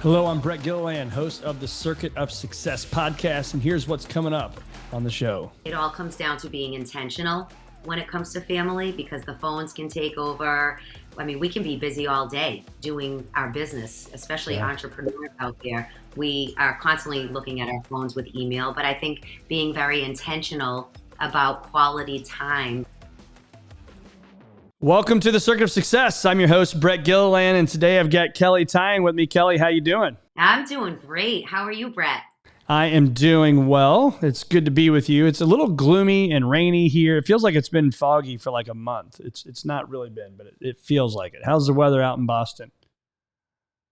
Hello, I'm Brett Gilliland, host of the Circuit of Success podcast, and here's what's coming up on the show. It all comes down to being intentional when it comes to family, because the phones can take over. I mean, we can be busy all day doing our business, especially entrepreneurs out there. We are constantly looking at our phones with email, but I think being very intentional about quality time. Welcome to the Circuit of Success. I'm your host, Brett Gilliland, and today I've got Kelley Tyan with me. Kelley, how you doing? I'm doing great. How are you, Brett? I am doing well. It's good to be with you. It's a little gloomy and rainy here. It feels like it's been foggy for like a month. It's not really been, but it feels like it. How's the weather out in Boston?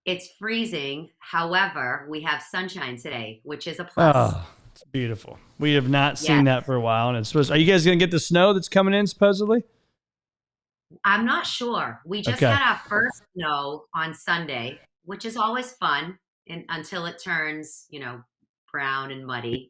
It's freezing. However, we have sunshine today, which is a plus. Oh, it's beautiful. We have not seen that for a while, and it's supposed. Are you guys going to get the snow that's coming in supposedly? I'm not sure. We just had our first snow on Sunday, which is always fun until it turns, brown and muddy.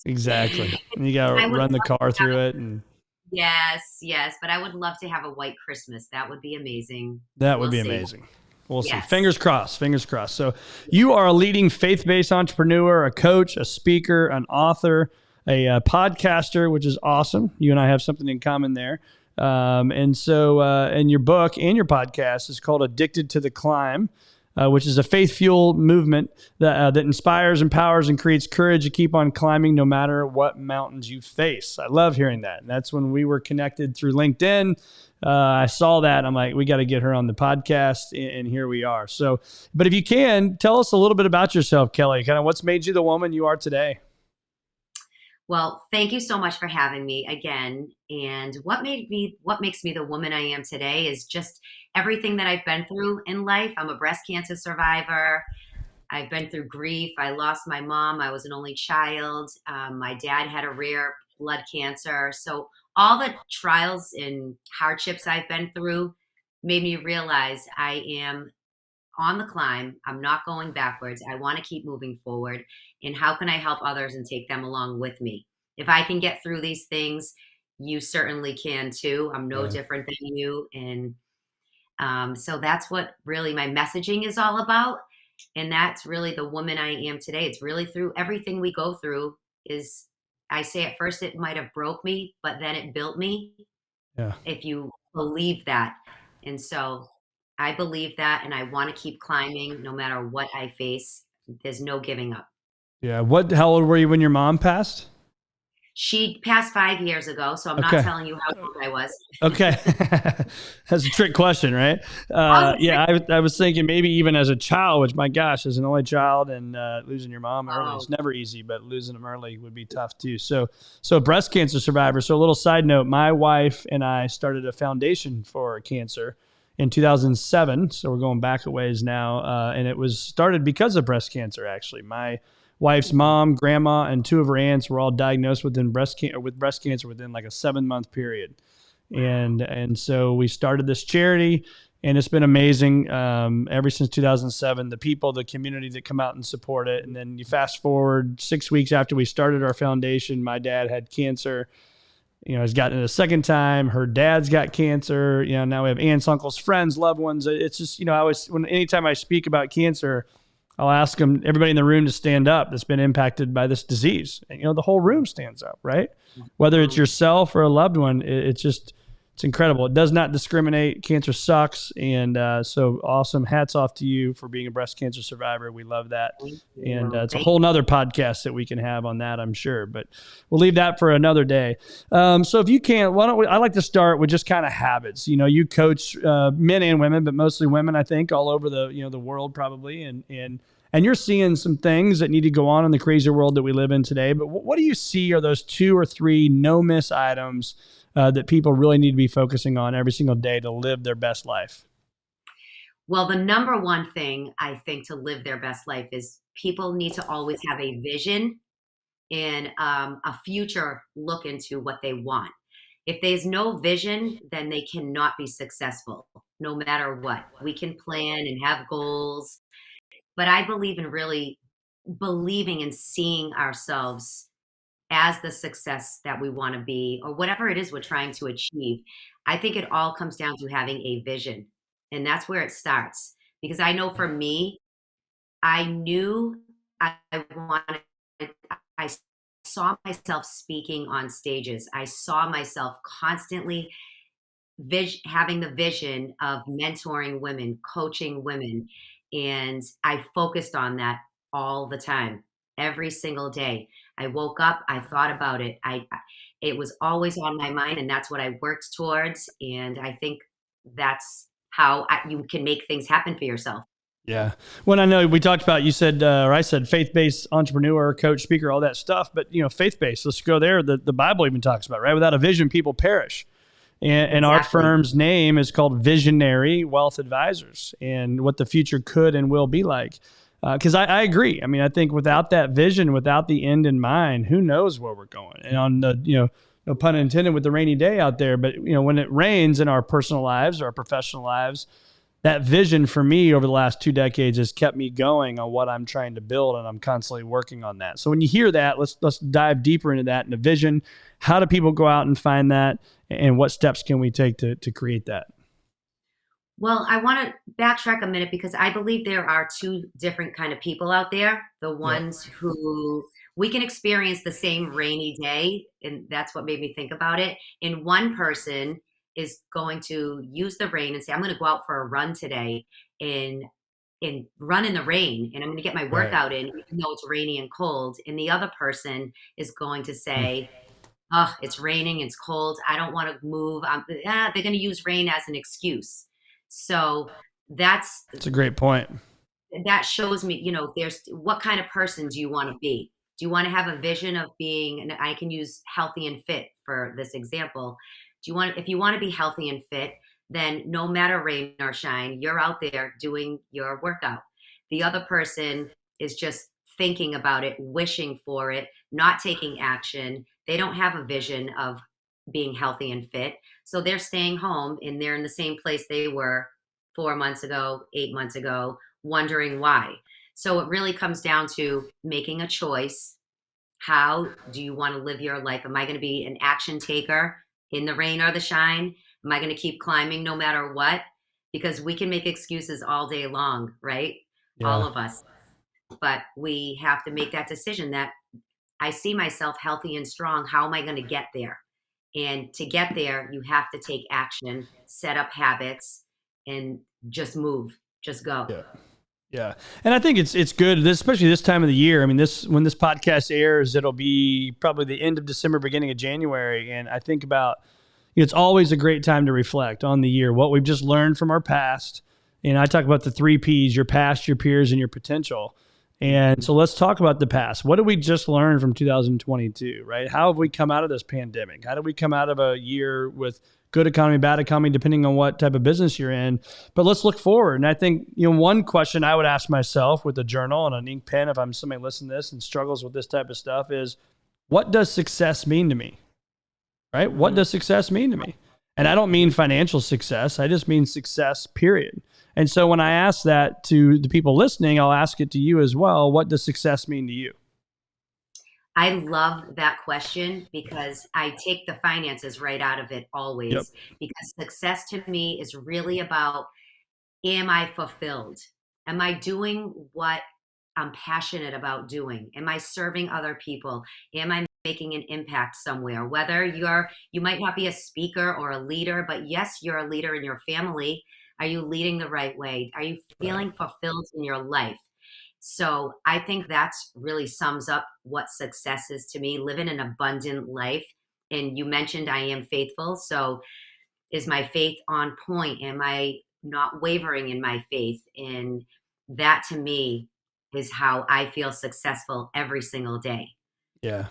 Exactly. And you got to run the car through it. And yes. But I would love to have a white Christmas. That would be amazing. That would be amazing. We'll see. Fingers crossed. Fingers crossed. So you are a leading faith-based entrepreneur, a coach, a speaker, an author, a podcaster, which is awesome. You and I have something in common there. And your book and your podcast is called Addicted to the Climb, which is a faith-fueled movement that inspires, empowers, and creates courage to keep on climbing no matter what mountains you face. I love hearing that. And that's when we were connected through LinkedIn. I saw that. I'm like, we got to get her on the podcast, and here we are. So, but if you can, tell us a little bit about yourself, Kelley, kind of what's made you the woman you are today. Well, thank you so much for having me again. And what makes me the woman I am today is just everything that I've been through in life. I'm a breast cancer survivor. I've been through grief. I lost my mom. I was an only child. My dad had a rare blood cancer. So all the trials and hardships I've been through made me realize I am on the climb. I'm not going backwards. I want to keep moving forward. And how can I help others and take them along with me? If I can get through these things, you certainly can too. I'm no different than you. And so that's what really my messaging is all about. And that's really the woman I am today. It's really through everything we go through is, I say at first it might have broke me, but then it built me. Yeah. If you believe that. And so I believe that, and I want to keep climbing no matter what I face. There's no giving up. Yeah. How old were you when your mom passed? She passed 5 years ago, so I'm not telling you how old I was. Okay. That's a trick question, right? I was thinking maybe even as a child, which my gosh, as an only child and losing your mom early is never easy, but losing them early would be tough too. So breast cancer survivor. So a little side note, my wife and I started a foundation for cancer in 2007. So we're going back a ways now. And it was started because of breast cancer, actually. My wife's mom, grandma, and two of her aunts were all diagnosed with breast cancer within like a 7-month period. And so we started this charity, and it's been amazing ever since 2007. The people, the community that come out and support it. And then you fast forward 6 weeks after we started our foundation, my dad had cancer. He's gotten it a second time. Her dad's got cancer. Now we have aunts, uncles, friends, loved ones. It's just, anytime I speak about cancer, I'll ask them, everybody in the room to stand up that's been impacted by this disease. And, the whole room stands up, right? Whether it's yourself or a loved one, it's incredible. It does not discriminate. Cancer sucks. And so awesome. Hats off to you for being a breast cancer survivor. We love that. And it's a whole nother podcast that we can have on that, I'm sure. But we'll leave that for another day. So if you can, I like to start with just kind of habits. You coach men and women, but mostly women, I think, all over the world probably. And you're seeing some things that need to go on in the crazy world that we live in today. But what do you see are those 2 or 3 no-miss items that people really need to be focusing on every single day to live their best life? Well, the number one thing I think to live their best life is people need to always have a vision and a future look into what they want. If there's no vision, then they cannot be successful, no matter what. We can plan and have goals, but I believe in really believing and seeing ourselves as the success that we want to be, or whatever it is we're trying to achieve. I think it all comes down to having a vision. And that's where it starts. Because I know for me, I knew I wanted, I saw myself speaking on stages. I saw myself constantly having the vision of mentoring women, coaching women. And I focused on that all the time, every single day. I woke up, I thought about it. It was always on my mind, and that's what I worked towards. And I think that's how you can make things happen for yourself. Yeah. When I know we talked about, you said, or I said, faith-based entrepreneur, coach, speaker, all that stuff. But, faith-based, let's go there. The Bible even talks about, right? Without a vision, people perish. And our Exactly. firm's name is called Visionary Wealth Advisors, and what the future could and will be like. Because I agree. I mean, I think without that vision, without the end in mind, who knows where we're going? And on the, no pun intended with the rainy day out there, but, when it rains in our personal lives or our professional lives, that vision for me over the last 2 decades has kept me going on what I'm trying to build, and I'm constantly working on that. So when you hear that, let's dive deeper into that, into vision. How do people go out and find that, and what steps can we take to create that? Well, I want to backtrack a minute because I believe there are two different kind of people out there. The Yep. ones who we can experience the same rainy day, and that's what made me think about it. And one person is going to use the rain and say, "I'm going to go out for a run today and run in the rain, and I'm going to get my Right. workout in, even though it's rainy and cold." And the other person is going to Mm. say, "Oh, it's raining, it's cold. I don't want to move." They're going to use rain as an excuse. So that's It's a great point. that shows me, there's what kind of person do you want to be? Do you want to have a vision of being, and I can use healthy and fit for this example. If you want to be healthy and fit, then no matter rain or shine, you're out there doing your workout. The other person is just thinking about it, wishing for it, not taking action. They don't have a vision of being healthy and fit. So they're staying home and they're in the same place they were 4 months ago, 8 months ago, wondering why. So it really comes down to making a choice. How do you want to live your life? Am I going to be an action taker in the rain or the shine? Am I going to keep climbing no matter what? Because we can make excuses all day long, right? All Yeah. of us. But we have to make that decision that I see myself healthy and strong. How am I going to get there? And to get there, you have to take action, set up habits, and just move, just go. Yeah. Yeah. And I think it's good, especially this time of the year. I mean, when this podcast airs, it'll be probably the end of December, beginning of January. And I think about, it's always a great time to reflect on the year, what we've just learned from our past. And I talk about the 3 Ps: your past, your peers, and your potential. And so let's talk about the past. What did we just learn from 2022, right? How have we come out of this pandemic? How did we come out of a year with good economy, bad economy, depending on what type of business you're in? But let's look forward. And I think, one question I would ask myself with a journal and an ink pen, if I'm somebody listening to this and struggles with this type of stuff, is what does success mean to me? Right? What Mhm. does success mean to me? And I don't mean financial success. I just mean success, period. And so when I ask that to the people listening, I'll ask it to you as well. What does success mean to you? I love that question because I take the finances right out of it Yep. always. Because success to me is really about, am I fulfilled? Am I doing what I'm passionate about doing? Am I serving other people? Am I making an impact somewhere? Whether you might not be a speaker or a leader, but yes, you're a leader in your family. Are you leading the right way? Are you Right. feeling fulfilled in your life? So I think that's really sums up what success is to me, living an abundant life. And you mentioned I am faithful. So is my faith on point? Am I not wavering in my faith? And that to me is how I feel successful every single day. Yeah.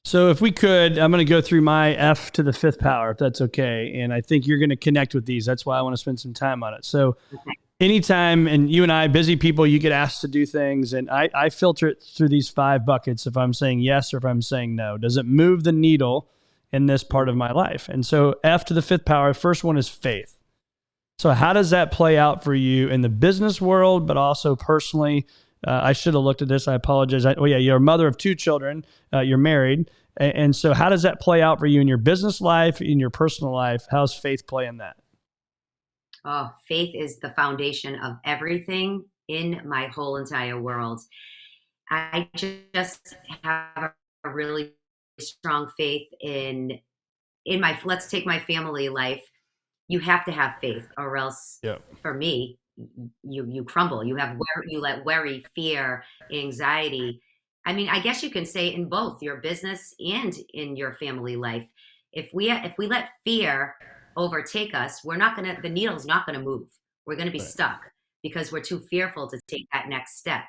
So if we could, I'm going to go through my F to the fifth power, if that's okay. And I think you're going to connect with these. That's why I want to spend some time on it. So Okay. anytime, and you and I, busy people, you get asked to do things, and I filter it through these 5 buckets. If I'm saying yes or if I'm saying no, does it move the needle in this part of my life? And so F to the fifth power, first one is faith. So how does that play out for you in the business world, but also personally? I should have looked at this. I apologize. Oh yeah, you're a mother of 2 children. You're married. And so how does that play out for you in your business life, in your personal life? How's faith play in that? Oh, faith is the foundation of everything in my whole entire world. I just have a really strong faith in my, let's take my family life. You have to have faith, or else, Yeah. for me, you crumble. You let worry, fear, anxiety. I mean, I guess you can say in both your business and in your family life. If we let fear overtake us, we're not gonna the needle's not gonna move. We're gonna be Right. stuck because we're too fearful to take that next step.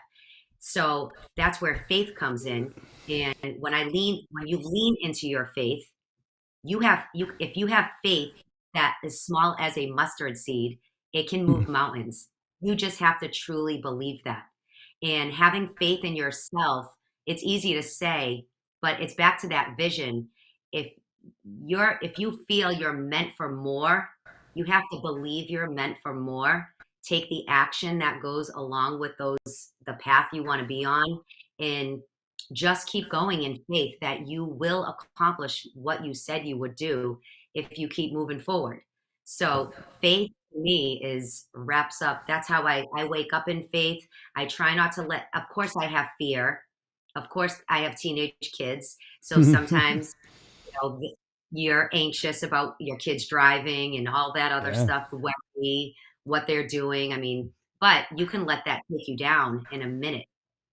So that's where faith comes in. And when you lean into your faith, if you have faith that is small as a mustard seed, it can move mountains. You just have to truly believe that. And having faith in yourself, it's easy to say, but it's back to that vision. If if you feel you're meant for more, you have to believe you're meant for more. Take the action that goes along with the path you want to be on, and just keep going in faith that you will accomplish what you said you would do if you keep moving forward. So faith to me is wraps up. That's how I wake up in faith. I try not to of course I have fear. Of course I have teenage kids. So sometimes, you're anxious about your kids driving and all that other Yeah. stuff, the worry, what they're doing. I mean, but you can let that take you down in a minute.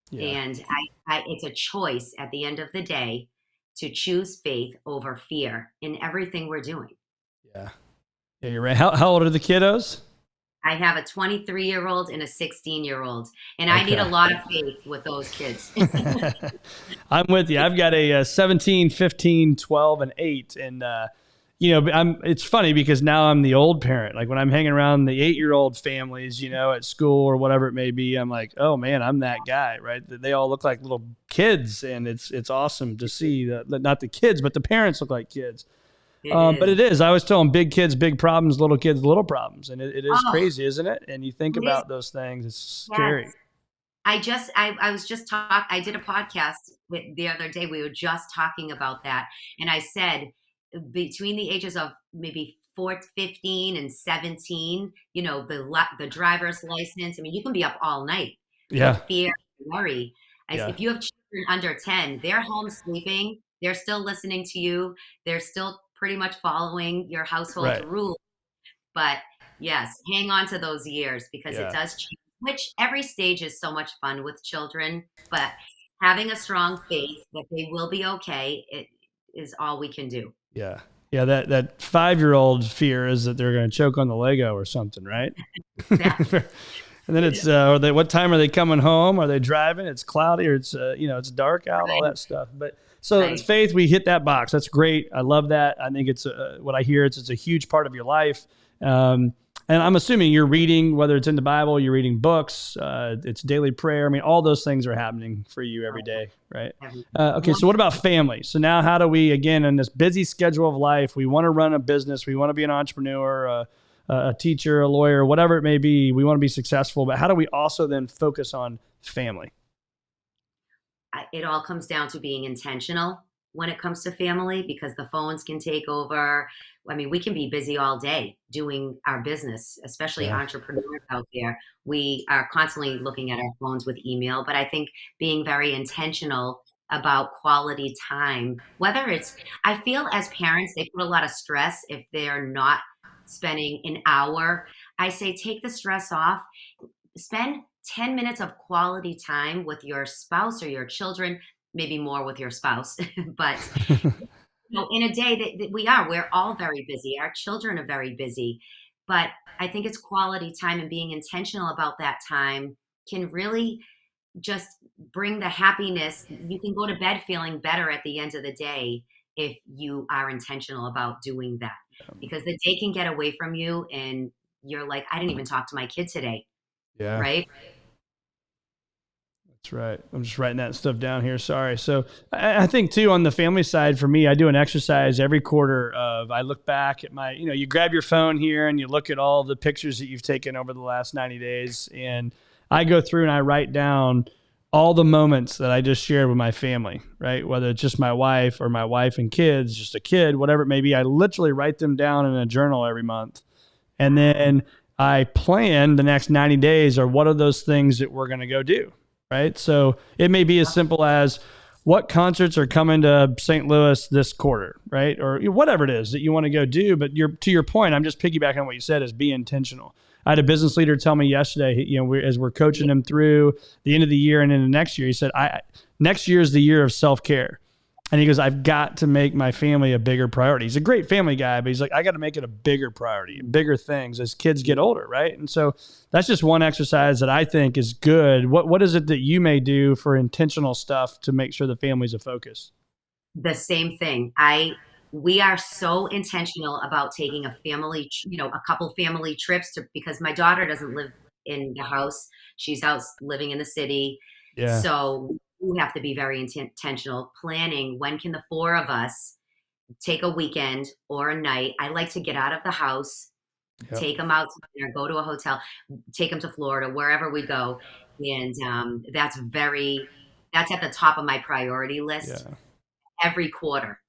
Yeah. And it's a choice at the end of the day to choose faith over fear in everything we're doing. Yeah. Yeah. You're right. How old are the kiddos? I have a 23-year-old and a 16-year-old, and I need a Okay. lot of faith with those kids. I'm with you. I've got a 17, 15, 12, and 8. And, it's funny because now I'm the old parent. Like when I'm hanging around the 8-year-old families, at school or whatever it may be, I'm like, oh man, I'm that guy, right? They all look like little kids. And it's awesome to see that not the kids, but the parents look like kids. It But is. it is. I always tell them big kids, big problems, little kids, little problems. And it is Oh, crazy, isn't it? And you think it is. about those things, it's Yes. scary. I was just I did a podcast the other day. We were just talking about that. And I said, between the ages of maybe 15 and 17, the driver's license. I mean, you can be up all night with Yeah. fear and worry. Yeah. If you have children under 10, they're home sleeping. They're still listening to you. They're still pretty much following your household's Right. rules. But yes, hang on to those years because it Yeah. does change, which every stage is so much fun with children. But having a strong faith that they will be okay, it is all we can do. Yeah. Yeah. That 5-year-old fear is that they're going to choke on the Lego or something, right? Exactly. And then it's, what time are they coming home? Are they driving? It's cloudy or it's dark out, all that stuff. But so it's Right. faith, we hit that box. That's great. I love that. I think it's what I hear. It's a huge part of your life. And I'm assuming you're reading, whether it's in the Bible, you're reading books, it's daily prayer. I mean, all those things are happening for you every day, right? Okay, so what about family? So now how do we, again, in this busy schedule of life, we want to run a business, we want to be an entrepreneur, a teacher, a lawyer, whatever it may be, we want to be successful, but how do we also then focus on family? It all comes down to being intentional when it comes to family, because the phones can take over. I mean, we can be busy all day doing our business, especially Yeah. entrepreneurs out there. We are constantly looking at our phones with email, but I think being very intentional about quality time, whether it's, I feel as parents, they put a lot of stress if they're not spending an hour. I say, take the stress off, spend 10 minutes of quality time with your spouse or your children, maybe more with your spouse. But in a day we're all very busy. Our children are very busy. But I think it's quality time, and being intentional about that time can really just bring the happiness. You can go to bed feeling better at the end of the day if you are intentional about doing that. Because the day can get away from you and you're like, I didn't even talk to my kid today, Yeah. right? That's right. I'm just writing that stuff down here. Sorry. So I think too, on the family side, for me, I do an exercise every quarter of, I look back at you grab your phone here and you look at all the pictures that you've taken over the last 90 days. And I go through and I write down all the moments that I just shared with my family, right? Whether it's just my wife or my wife and kids, just a kid, whatever it may be, I literally write them down in a journal every month. And then I plan the next 90 days or what are those things that we're going to go do, right? So it may be as simple as what concerts are coming to St. Louis this quarter, right? Or whatever it is that you want to go do. But to your point, I'm just piggybacking on what you said, is be intentional. I had a business leader tell me yesterday, as we're coaching him through the end of the year and into next year, he said, next year is the year of self-care. And he goes, I've got to make my family a bigger priority. He's a great family guy, but he's like, I got to make it a bigger priority, bigger things as kids get older, right? And so that's just one exercise that I think is good. What is it that you may do for intentional stuff to make sure the family's a focus? The same thing. We are so intentional about taking a family, a couple family trips because my daughter doesn't live in the house. She's out living in the city. Yeah. So we have to be very intentional planning. When can the four of us take a weekend or a night? I like to get out of the house, Yep. take them out to dinner, go to a hotel, take them to Florida, wherever we go. And that's at the top of my priority list Yeah. every quarter,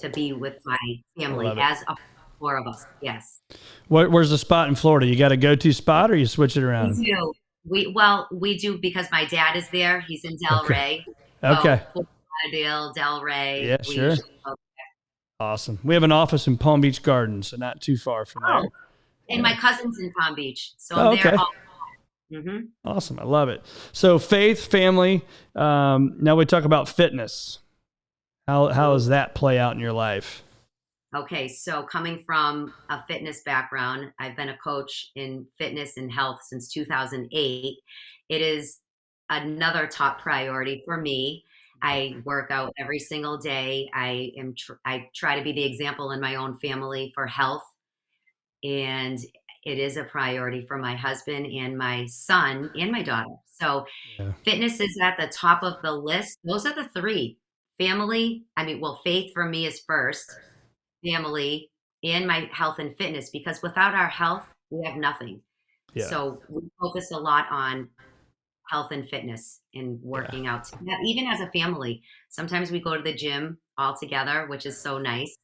to be with my I family love it. as a four of us. Yes. Where's the spot in Florida? You got a go-to spot or you switch it We around? do. We do because my dad is there. He's in Okay. Delray. Okay. So Fort Lauderdale, Delray, Yeah, we sure. usually go. Awesome. We have an office in Palm Beach Gardens, so not too far from there. Oh, and Yeah. my cousin's in Palm Beach, so I'm Oh, there okay. all. Hmm. Awesome. I love it. So faith, family. Now we talk about fitness. How does that play out in your life? Okay, so coming from a fitness background, I've been a coach in fitness and health since 2008. It is another top priority for me. I work out every single day. I try to be the example in my own family for health, and it is a priority for my husband and my son and my daughter. So Yeah. fitness is at the top of the list. Those are the three. Family, I mean, well, faith for me is first, family, and my health and fitness, because without our health, we have nothing. Yeah. So we focus a lot on health and fitness and Yeah. working out. Yeah, even as a family, sometimes we go to the gym all together, which is so nice.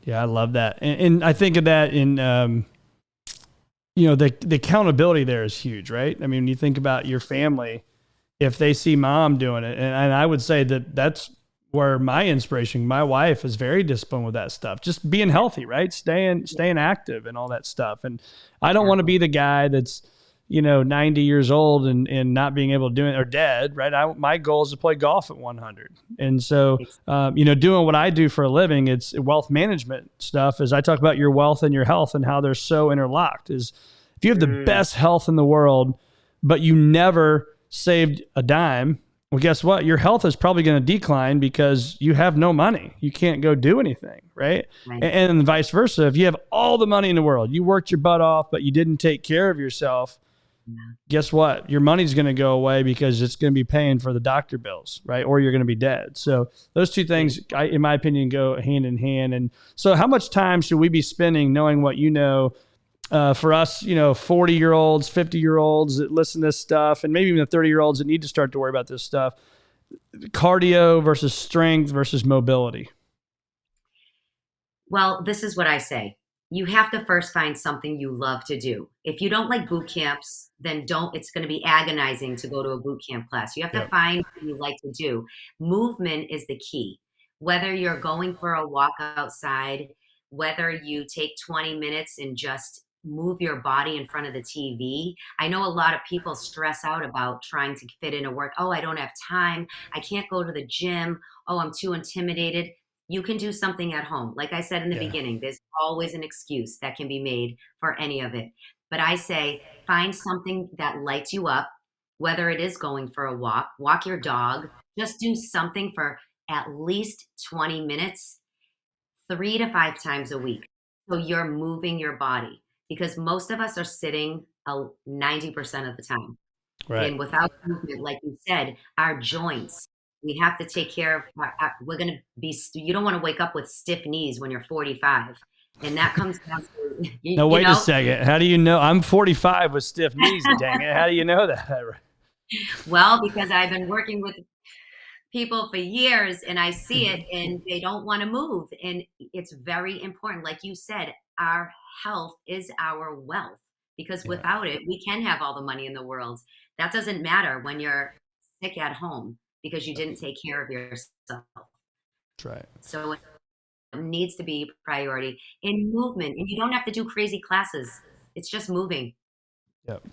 Yeah. I love that. And I think of that in, the accountability there is huge, right? I mean, when you think about your family, if they see mom doing it, and I would say that that's where my inspiration, my wife is very disciplined with that stuff, just being healthy, right? Staying active and all that stuff. And I don't want to be the guy that's, 90 years old and not being able to do it or dead, right? My goal is to play golf at 100. And so, doing what I do for a living, it's wealth management stuff. As I talk about your wealth and your health and how they're so interlocked, is if you have the Mm, best health in the world, but you never saved a dime, well, guess what? Your health is probably going to decline because you have no money. You can't go do anything, right? right. And vice versa. If you have all the money in the world, you worked your butt off, but you didn't take care of yourself, Yeah. guess what? Your money's going to go away because it's going to be paying for the doctor bills, right? Or you're going to be dead. So those two things, in my opinion, go hand in hand. And so how much time should we be spending knowing what for us, 40-year-olds, 50-year-olds that listen to this stuff, and maybe even the 30-year-olds that need to start to worry about this stuff, cardio versus strength versus mobility? Well, this is what I say. You have to first find something you love to do. If you don't like boot camps, then it's going to be agonizing to go to a boot camp class. You have to Yep. find what you like to do. Movement is the key. Whether you're going for a walk outside, whether you take 20 minutes and just move your body in front of the TV. I know a lot of people stress out about trying to fit in a work. Oh, I don't have time. I can't go to the gym. Oh, I'm too intimidated. You can do something at home. Like I said in the Yeah. beginning, there's always an excuse that can be made for any of it. But I say find something that lights you up, whether it is going for a walk your dog, just do something for at least 20 minutes, 3 to 5 times a week. So you're moving your body, because most of us are sitting 90% of the time. Right. And without movement, like you said, our joints, we have to take care of. We're going to be. You don't want to wake up with stiff knees when you're 45, and that comes down to Now, you wait a know. second. How do you know? I'm 45 with stiff knees, dang it. How do you know that? Well, because I've been working with people for years, and I see it, and they don't want to move, and it's very important. Like you said, our health is our wealth. because Yeah. without it, we can have all the money in the world. That doesn't matter when you're sick at home because you didn't take care of yourself. That's right. So it needs to be priority in movement, and you don't have to do crazy classes. It's just moving. Yep.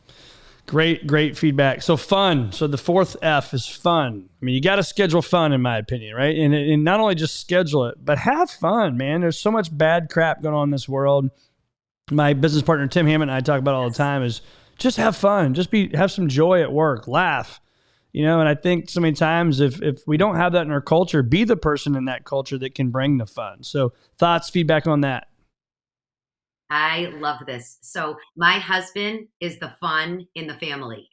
Great feedback. So fun. So the fourth F is fun. I mean, you got to schedule fun, in my opinion, right? And not only just schedule it, but have fun, man. There's so much bad crap going on in this world. My business partner Tim Hammond and I talk about all the Yes. time is just have fun. Just have some joy at work. Laugh. And I think so many times if we don't have that in our culture, be the person in that culture that can bring the fun. So thoughts, feedback on that. I love this. So my husband is the fun in the family.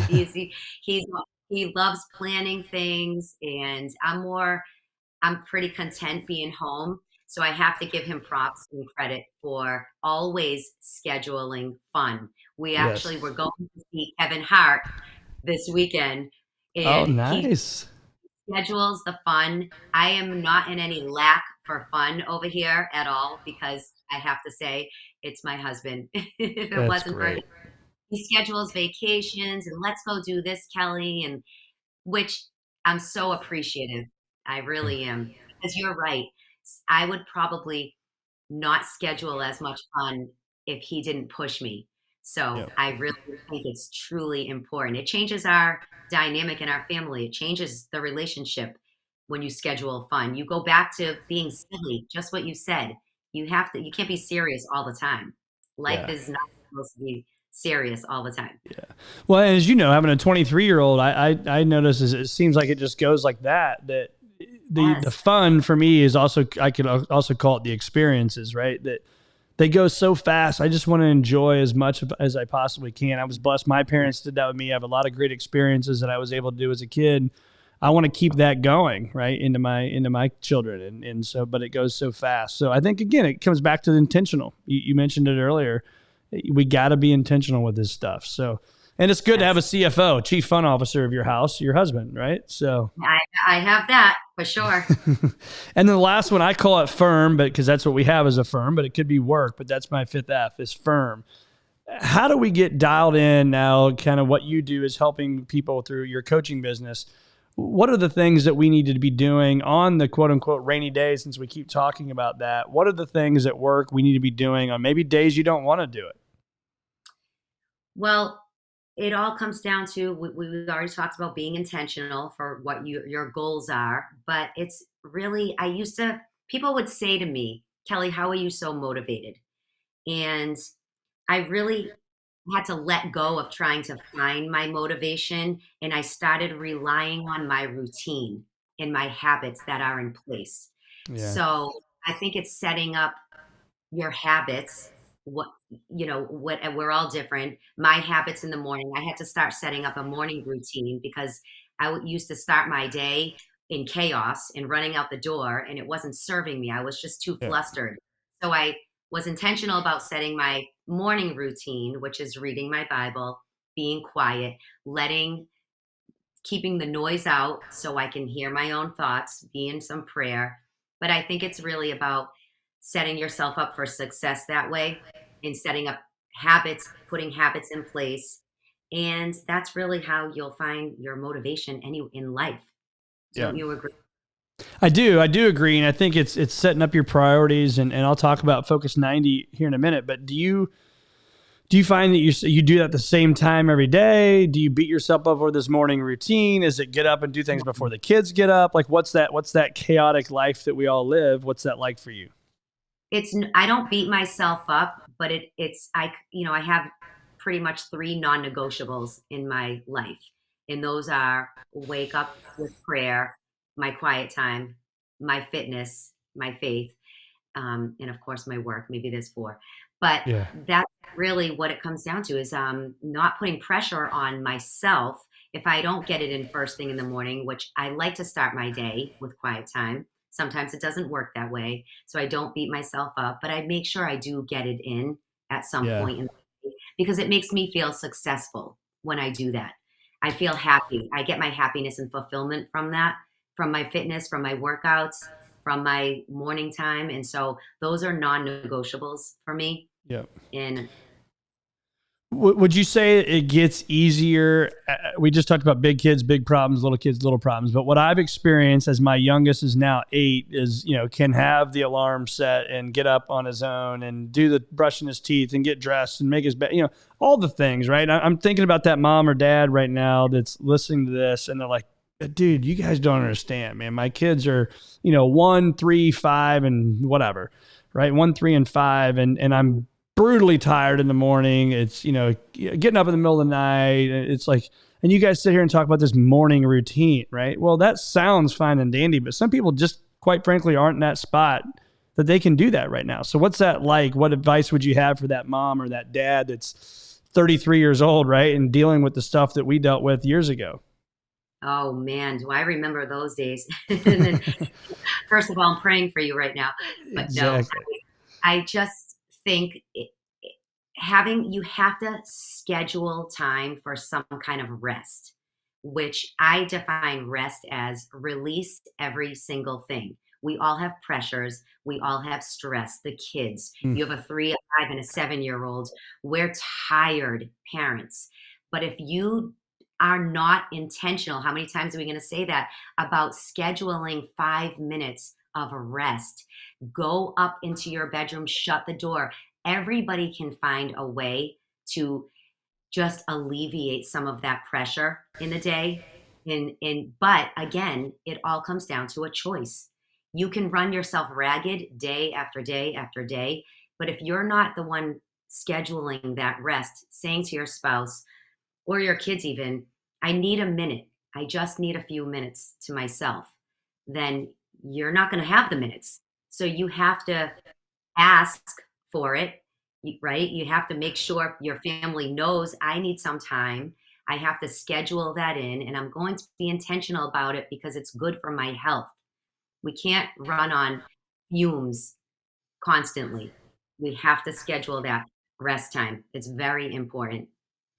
he's he, he's he loves planning things, and I'm pretty content being home. So I have to give him props and credit for always scheduling fun. We Yes. actually were going to see Kevin Hart this weekend, Oh, and he nice. schedules the fun. I am not in any lack for fun over here at all because I have to say it's my husband. If it That's wasn't for him, great. he schedules vacations and let's go do this, Kelly, and which I'm so appreciative. I Yeah. really am. Because you're right. I would probably not schedule as much fun if he didn't push me. So Yeah. I really think it's truly important. It changes our dynamic in our family. It changes the relationship when you schedule fun. You go back to being silly, just what you said. You can't be serious all the time. Life Yeah. is not supposed to be serious all the time. Yeah. Well, as you know, having a 23-year-old, I notice is it seems like it just goes like that. That the Yes. fun for me is also I could also call it the experiences, right? That they go so fast. I just want to enjoy as much as I possibly can. I was blessed. My parents did that with me. I have a lot of great experiences that I was able to do as a kid. I want to keep that going right into my children, and so but it goes so fast. So I think again it comes back to the intentional. You mentioned it earlier. We got to be intentional with this stuff. So, and it's good to have a Yes. CFO, chief fun officer of your house, your husband, right? So, I have that for sure. and then the last one I call it firm, but because that's what we have as a firm, but it could be work. But that's my fifth F is firm. How do we get dialed in now? Kind of what you do is helping people through your coaching business. What are the things that we need to be doing on the quote unquote rainy days, since we keep talking about that? What are the things at work we need to be doing on maybe days you don't want to do it? Well, it all comes down to we already talked about being intentional for what your goals are, but it's really I used to people would say to me, Kelly, how are you so motivated? And I really had to let go of trying to find my motivation, and I started relying on my routine and my habits that are in place. Yeah. So I think it's setting up your habits. What what, and we're all different. My habits in the morning, I had to start setting up a morning routine because used to start my day in chaos and running out the door, and it wasn't serving me. I was just too Yeah. flustered. So I was intentional about setting my morning routine, which is reading my Bible, being quiet, letting keeping the noise out so I can hear my own thoughts, be in some prayer. But I think it's really about setting yourself up for success that way and setting up habits, putting habits in place. And that's really how you'll find your motivation in life. Yeah. Don't you agree? I do agree, and I think it's setting up your priorities, and I'll talk about Focus 90 here in a minute. But do you find that you do that at the same time every day? Do you beat yourself up over this morning routine? Is it get up and do things before the kids get up? Like what's that chaotic life that we all live? What's that like for you? I don't beat myself up, but I have pretty much three non-negotiables in my life. And those are wake up with prayer, my quiet time, my fitness, my faith, and of course my work. Maybe there's four. But Yeah. that's really what it comes down to is not putting pressure on myself if I don't get it in first thing in the morning, which I like to start my day with quiet time. Sometimes it doesn't work that way. So I don't beat myself up, but I make sure I do get it in at some Yeah. point in the day because it makes me feel successful when I do that. I feel happy. I get my happiness and fulfillment from that, from my fitness, from my workouts, from my morning time. And so those are non negotiables for me. Yeah. And Would you say it gets easier? We just talked about big kids, big problems, little kids, little problems. But what I've experienced as my youngest is now 8 is, can have the alarm set and get up on his own and do the brushing his teeth and get dressed and make his bed, all the things, right? I'm thinking about that mom or dad right now that's listening to this and they're like, dude, you guys don't understand, man. My kids are, 1, 3, 5, and whatever, right? 1, 3, and 5. And I'm brutally tired in the morning. It's, getting up in the middle of the night. It's like, and you guys sit here and talk about this morning routine, right? Well, that sounds fine and dandy, but some people just quite frankly aren't in that spot that they can do that right now. So what's that like? What advice would you have for that mom or that dad that's 33 years old, right? And dealing with the stuff that we dealt with years ago? Oh man, do I remember those days? And then, first of all, I'm praying for you right now. But no, Exactly. I just think having you have to schedule time for some kind of rest, which I define rest as release every single thing. We all have pressures, we all have stress. The kids, Mm. you have a 3, a 5, and a 7-year-old. We're tired parents. But if you are not intentional, how many times are we going to say that about scheduling 5 minutes of rest? Go up into your bedroom, shut the door. Everybody can find a way to just alleviate some of that pressure in the day. But again, it all comes down to a choice. You can run yourself ragged day after day after day, but if you're not the one scheduling that rest, saying to your spouse or your kids even, I need a minute. I just need a few minutes to myself. Then you're not going to have the minutes. So you have to ask for it, right? You have to make sure your family knows I need some time. I have to schedule that in, and I'm going to be intentional about it because it's good for my health. We can't run on fumes constantly. We have to schedule that rest time. It's very important.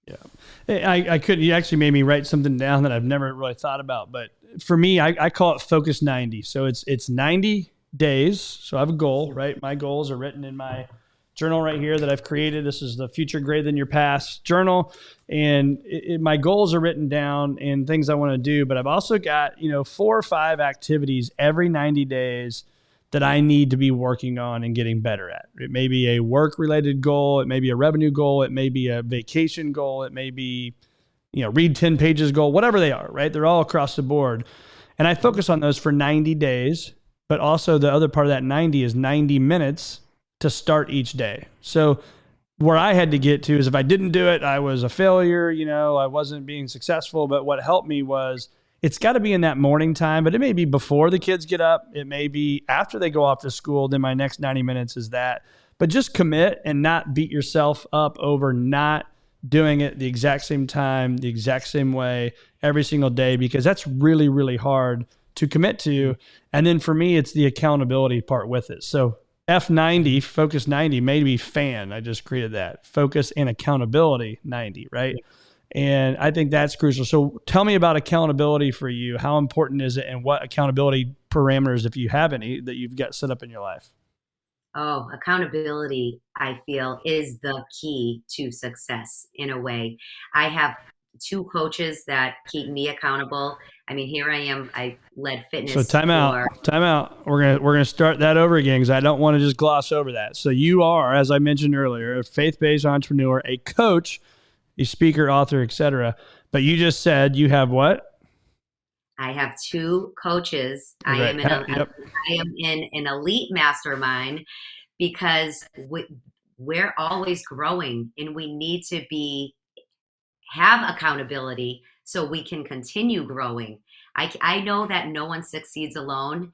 Yeah. I could, you actually made me write something down that I've never really thought about, but for me, I call it Focus 90. So it's 90 days. So I have a goal, right? My goals are written in my journal right here that I've created. This is the Future Greater Than Your Past journal. And my goals are written down and things I want to do, but I've also got, 4 or 5 activities every 90 days that I need to be working on and getting better at. It may be a work related goal. It may be a revenue goal. It may be a vacation goal. It may be, read 10 pages goal, whatever they are, right? They're all across the board. And I focus on those for 90 days, but also the other part of that 90 is 90 minutes to start each day. So where I had to get to is if I didn't do it, I was a failure, I wasn't being successful. But what helped me was it's got to be in that morning time, but it may be before the kids get up. It may be after they go off to school. Then my next 90 minutes is that. But just commit and not beat yourself up over not doing it the exact same time, the exact same way every single day, because that's really, really hard to commit to. And then for me, it's the accountability part with it. So F90, Focus 90, maybe fan. I just created that. Focus and accountability 90, right? And I think that's crucial. So tell me about accountability for you. How important is it, and what accountability parameters, if you have any, that you've got set up in your life? Oh, accountability, I feel, is the key to success in a way. I have 2 coaches that keep me accountable. I mean, here I am. I led So fitness time out, for, time out. We're gonna start that over again because I don't want to just gloss over that. So you are, as I mentioned earlier, a faith-based entrepreneur, a coach, a speaker, author, etc. But you just said you have what? I have 2 coaches. Right. Yep. I am in an elite mastermind because we're always growing and we need to be have accountability so we can continue growing. I know that no one succeeds alone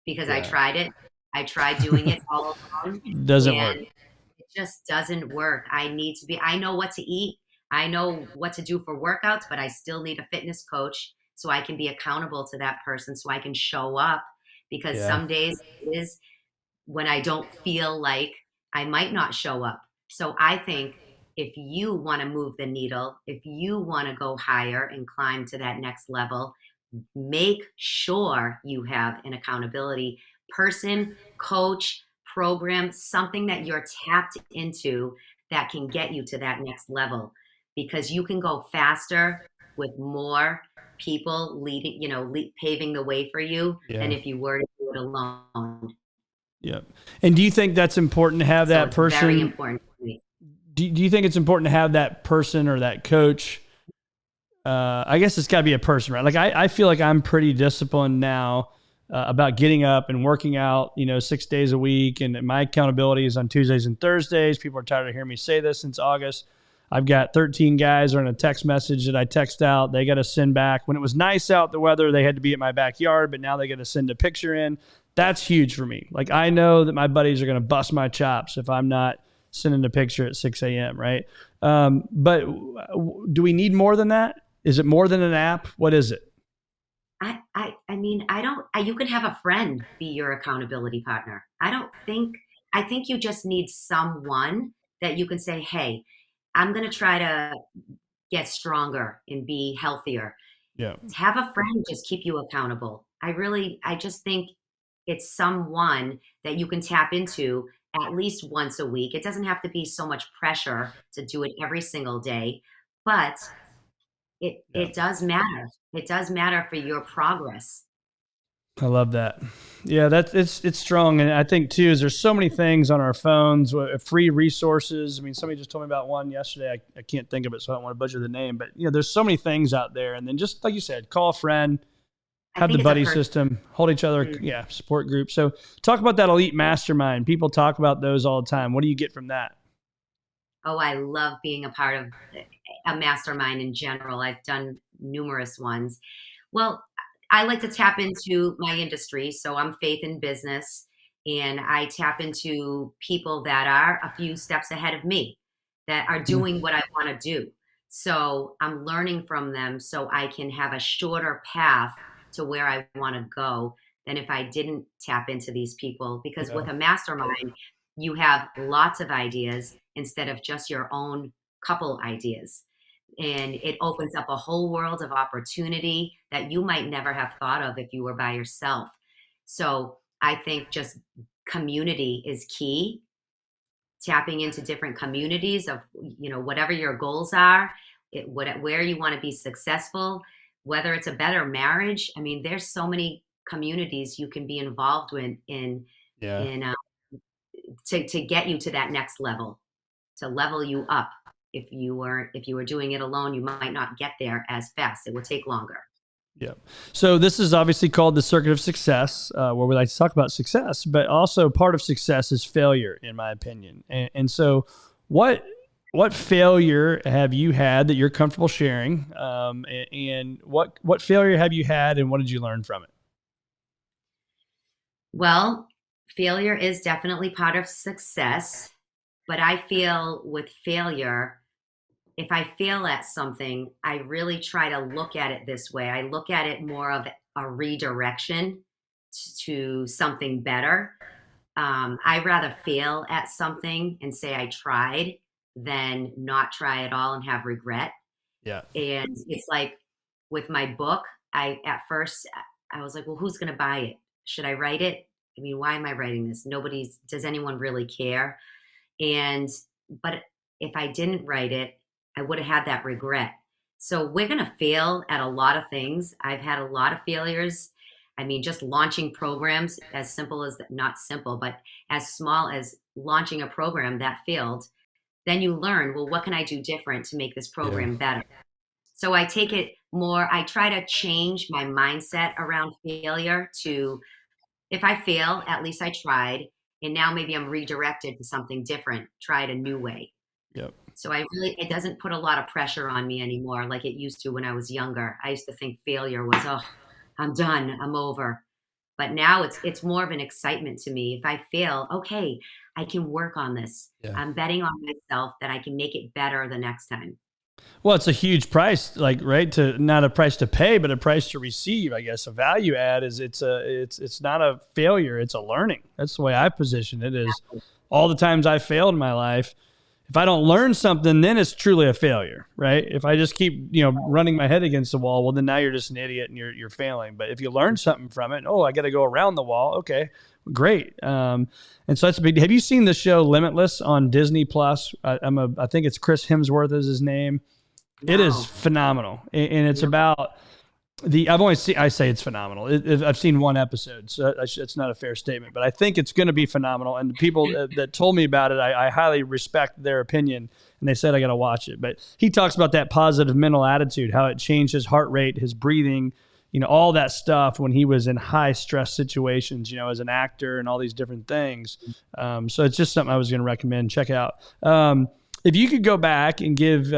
because I Yeah. tried it. I tried doing it all alone Doesn't work. and it just doesn't work. I know what to eat. I know what to do for workouts, but I still need a fitness coach so I can be accountable to that person so I can show up because Yeah. some days it is when I don't feel like I might not show up. So I think if you want to move the needle, if you want to go higher and climb to that next level, make sure you have an accountability person, coach, program, something that you're tapped into that can get you to that next level, because you can go faster with more people leading, paving the way for you than Yeah. if you were to do it alone. Yep. And do you think that's important to have So that it's very person? important for me. Do you think it's important to have that person or that coach? I guess it's got to be a person, right? Like I feel like I'm pretty disciplined now about getting up and working out, 6 days a week. And my accountability is on Tuesdays and Thursdays. People are tired of hearing me say this since August. I've got 13 guys on a text message that I text out. They got to send back. When it was nice out, the weather, they had to be at my backyard, but now they got to send a picture in. That's huge for me. Like I know that my buddies are going to bust my chops if I'm not sending a picture at 6 a.m., right? But do we need more than that? Is it more than an app? What is it? I mean, you can have a friend be your accountability partner. I think you just need someone that you can say, hey, I'm going to try to get stronger and be healthier. Yeah. Have a friend just keep you accountable. I just think it's someone that you can tap into at least once a week. It doesn't have to be so much pressure to do it every single day, but Yeah. it does matter. It does matter for your progress. I love that. Yeah, it's strong, and I think too is there's so many things on our phones, free resources. I mean, somebody just told me about one yesterday. I can't think of it, so I don't want to butcher the name. But there's so many things out there, and then just like you said, call a friend, I have the think it's a buddy system, hold each other, yeah, support group. So talk about that elite mastermind. People talk about those all the time. What do you get from that? Oh, I love being a part of a mastermind in general. I've done numerous ones. Well, I like to tap into my industry. So I'm faith in business, and I tap into people that are a few steps ahead of me, that are doing what I want to do. So I'm learning from them so I can have a shorter path to where I want to go than if I didn't tap into these people. Because Yeah. with a mastermind, you have lots of ideas instead of just your own couple ideas. And it opens up a whole world of opportunity that you might never have thought of if you were by yourself. So I think just community is key. Tapping into different communities of whatever your goals are, where you want to be successful, whether it's a better marriage. I mean, there's so many communities you can be involved Yeah. in to get you to that next level, to level you up. If you were doing it alone, you might not get there as fast. It will take longer. Yeah. So this is obviously called the Circuit of Success, where we like to talk about success, but also part of success is failure, in my opinion. And so, what failure have you had that you're comfortable sharing? And what failure have you had, and what did you learn from it? Well, failure is definitely part of success, but I feel with failure, if I fail at something, I really try to look at it this way. I look at it more of a redirection to something better. I'd rather fail at something and say I tried than not try at all and have regret. Yeah. And it's like with my book, at first I was like, well, who's going to buy it? Should I write it? I mean, why am I writing this? Does anyone really care? And, but if I didn't write it, I would have had that regret. So we're going to fail at a lot of things. I've had a lot of failures. I mean, just launching programs, as simple as not simple, but as small as launching a program that failed. Then you learn, well, what can I do different to make this Yeah. program better? So I take it more, I try to change my mindset around failure to, if I fail, at least I tried. And now maybe I'm redirected to something different, try it a new way. Yep. So it doesn't put a lot of pressure on me anymore like it used to when I was younger. I used to think failure was, oh, I'm done, I'm over. But now it's more of an excitement to me. If I fail, okay, I can work on this. Yeah. I'm betting on myself that I can make it better the next time. Well, it's a huge price, like right to not a price to pay, but a price to receive. I guess a value add is it's not a failure; it's a learning. That's the way I position it. Is all the times I failed in my life. If I don't learn something, then it's truly a failure, right? If I just keep running my head against the wall, well, then now you're just an idiot and you're failing. But if you learn something from it, oh, I got to go around the wall. Okay, great. And so that's a big. Have you seen the show Limitless on Disney Plus? I think it's Chris Hemsworth is his name. It is phenomenal, and it's about I say it's phenomenal. I've seen one episode, so it's not a fair statement, but I think it's going to be phenomenal. And the people that told me about it, I highly respect their opinion, and they said I got to watch it. But he talks about that positive mental attitude, how it changed his heart rate, his breathing, all that stuff when he was in high stress situations, as an actor and all these different things. So it's just something I was going to recommend. Check out. If you could go back and give,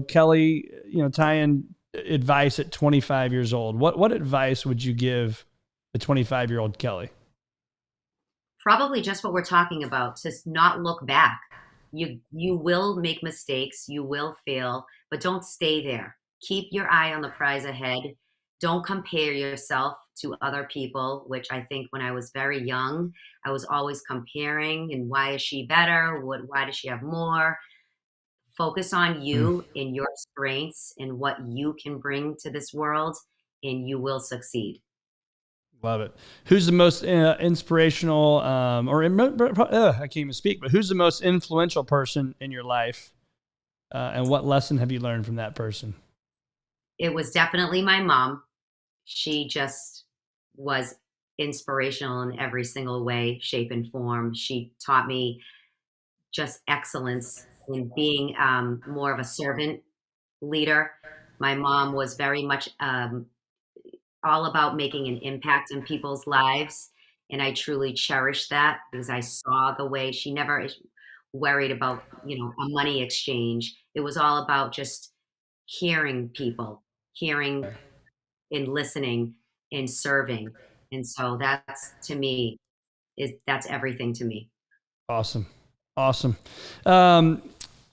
Kelley, Tyan advice at 25 years old, what advice would you give a 25-year-old Kelley? Probably just what we're talking about. Just not look back. You will make mistakes. You will fail, but don't stay there. Keep your eye on the prize ahead. Don't compare yourself to other people, which I think when I was very young, I was always comparing, and why is she better? Why does she have more? Focus on you and your strengths and what you can bring to this world, and you will succeed. Love it. Who's the most inspirational, I can't even speak, but who's the most influential person in your life? And what lesson have you learned from that person? It was definitely my mom. She just was inspirational in every single way, shape, and form. She taught me just excellence in being more of a servant leader. My mom was very much all about making an impact in people's lives. And I truly cherish that because I saw the way she never worried about, a money exchange. It was all about just hearing people, hearing and listening and serving. And so that's, to me, that's everything to me. Awesome.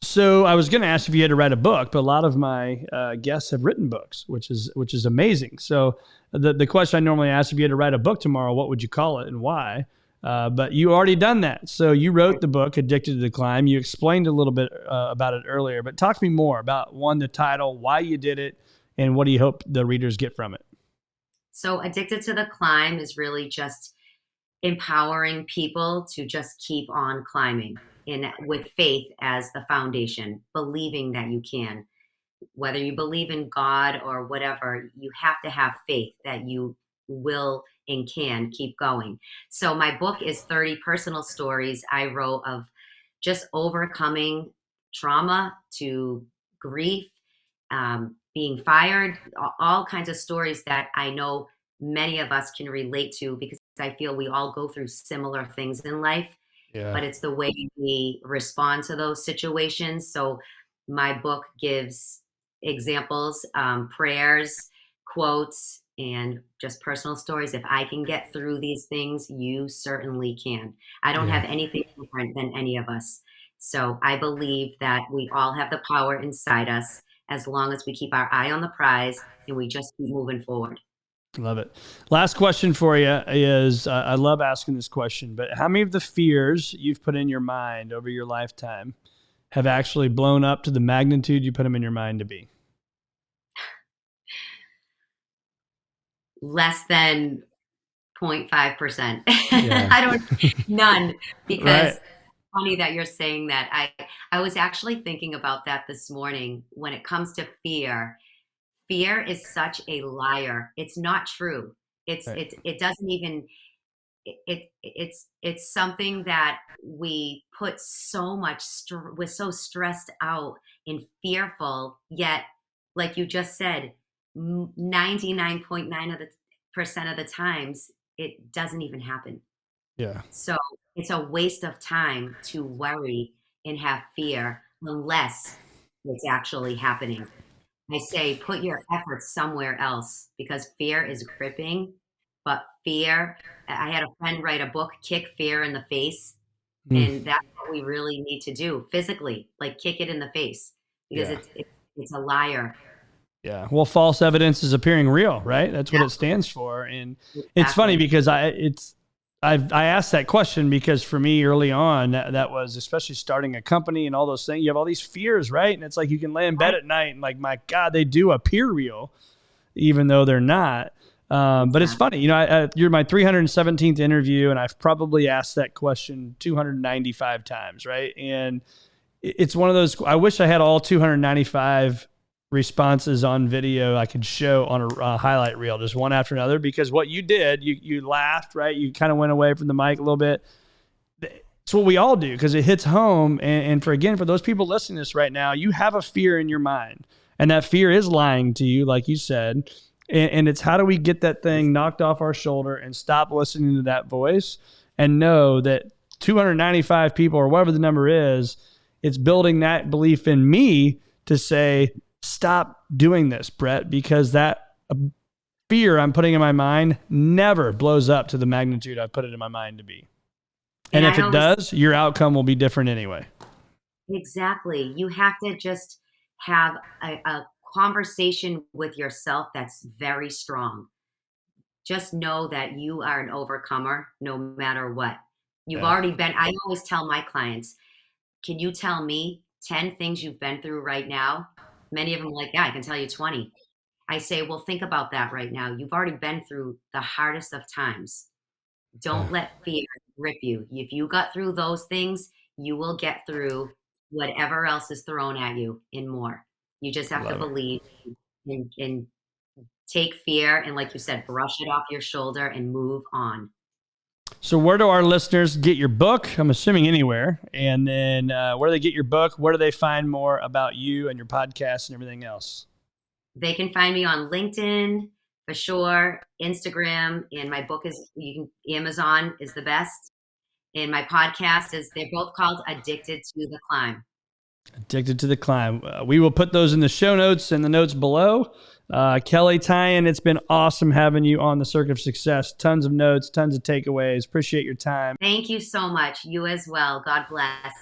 So I was going to ask if you had to write a book, but a lot of my guests have written books, which is amazing. So the question I normally ask, if you had to write a book tomorrow, what would you call it and why? But you already done that. So you wrote the book, Addicted to the Climb. You explained a little bit about it earlier, but talk to me more about, one, the title, why you did it, and what do you hope the readers get from it? So Addicted to the Climb is really just empowering people to just keep on climbing, with faith as the foundation, believing that you can. Whether you believe in God or whatever, you have to have faith that you will and can keep going. So my book is 30 personal stories I wrote of just overcoming trauma to grief, being fired, all kinds of stories that I know many of us can relate to, because I feel we all go through similar things in life. Yeah. But it's the way we respond to those situations. So my book gives examples, prayers, quotes, and just personal stories. If I can get through these things, you certainly can. I don't have anything different than any of us. So I believe that we all have the power inside us, as long as we keep our eye on the prize and we just keep moving forward. Love it. Last question for you is, I love asking this question, but how many of the fears you've put in your mind over your lifetime have actually blown up to the magnitude you put them in your mind to be? Less than 0.5%. Yeah. None, because right. Funny that you're saying that. I was actually thinking about that this morning. When it comes to fear is such a liar. It's not true. It doesn't even, it's something that we put so much, we're so stressed out and fearful, yet, like you just said, 99.9% of the times, it doesn't even happen. Yeah. So it's a waste of time to worry and have fear unless it's actually happening. I say put your efforts somewhere else, because fear is gripping. But fear, I had a friend write a book, Kick Fear in the Face. And that's what we really need to do physically, like kick it in the face, because it's a liar. Yeah. Well, false evidence is appearing real, right? That's what it stands for. And it's funny because I asked that question because for me early on, that was, especially starting a company and all those things, you have all these fears, right? And it's like you can lay in bed at night and like, my God, they do appear real, even though they're not. But it's funny, you're my 317th interview, and I've probably asked that question 295 times, right? And it's one of those, I wish I had all 295 responses on video I could show on a highlight reel, just one after another, because what you did, you laughed, right? You kind of went away from the mic a little bit. It's what we all do, because it hits home. And for those people listening to this right now, you have a fear in your mind, and that fear is lying to you, like you said. And it's, how do we get that thing knocked off our shoulder and stop listening to that voice and know that 295 people, or whatever the number is, it's building that belief in me to say, stop doing this, Brett, because that fear I'm putting in my mind never blows up to the magnitude I put it in my mind to be. And if it does, your outcome will be different anyway. Exactly. You have to just have a conversation with yourself that's very strong. Just know that you are an overcomer no matter what. You've already been, I always tell my clients, can you tell me 10 things you've been through right now? Many of them are like, yeah, I can tell you 20. I say, well, think about that right now. You've already been through the hardest of times. Don't let fear grip you. If you got through those things, you will get through whatever else is thrown at you and more. You just have to believe and take fear and, like you said, brush it off your shoulder and move on. So where do our listeners get your book? I'm assuming anywhere. And then where do they get your book? Where do they find more about you and your podcast and everything else? They can find me on LinkedIn, for sure, Instagram, and my book is, Amazon is the best. And my podcast they're both called Addicted to the Climb. Addicted to the Climb. We will put those in the show notes and the notes below. Kelley Tyan, it's been awesome having you on the Circuit of Success. Tons of notes, tons of takeaways. Appreciate your time. Thank you so much. You as well. God bless.